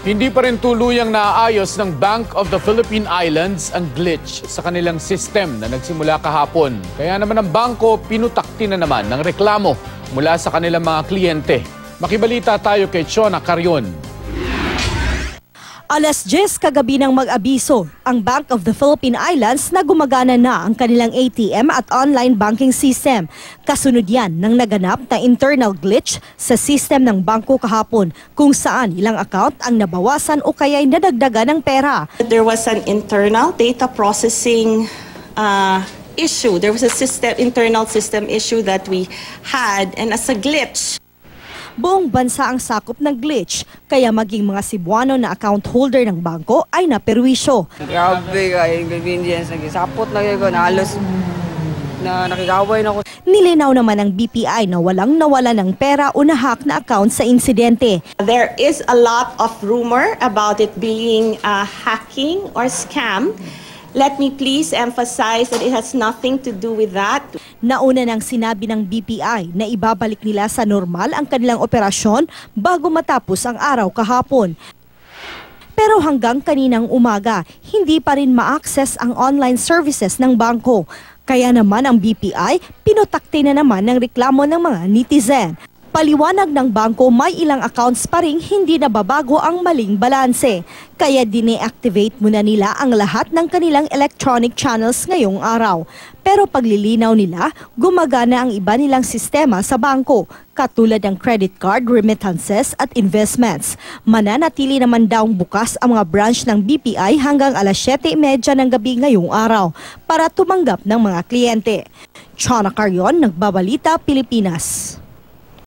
Hindi pa rin tuluyang naayos ng Bank of the Philippine Islands ang glitch sa kanilang system na nagsimula kahapon. Kaya naman ang bangko pinutakti na naman ng reklamo mula sa kanilang mga kliyente. Makibalita tayo kay Chona Carrion. Alas 10 kagabi nang mag-abiso ang Bank of the Philippine Islands na gumagana na ang kanilang ATM at online banking system. Kasunod yan ng naganap na internal glitch sa system ng bangko kahapon kung saan ilang account ang nabawasan o kaya'y nadagdagan ng pera. There was an internal data processing issue. There was a internal system issue that we had, and as a glitch, buong bansa ang sakop ng glitch, kaya maging mga Cebuano na account holder ng bangko ay naperwisyo. Grabe ka, inconvenience, nagisapot na ko, halos na nakikaway na ko. Nilinaw naman ng BPI na walang nawala ng pera o nahack na account sa insidente. There is a lot of rumor about it being hacking or scam. Let me please emphasize that it has nothing to do with that. Nauna nang sinabi ng BPI na ibabalik nila sa normal ang kanilang operasyon bago matapos ang araw kahapon. Pero hanggang kaninang umaga, hindi pa rin ma-access ang online services ng bangko. Kaya naman ang BPI, pinutakti na naman ng reklamo ng mga netizen. Paliwanag ng bangko, may ilang accounts pa ring hindi nababago ang maling balanse. Kaya dine-activate muna nila ang lahat ng kanilang electronic channels ngayong araw. Pero paglilinaw nila, gumagana ang iba nilang sistema sa bangko, katulad ng credit card, remittances at investments. Mananatili naman daw bukas ang mga branch ng BPI hanggang alas 7:30 ng gabi ngayong araw para tumanggap ng mga kliyente. Chona Carrion, Nagbabalita, Pilipinas.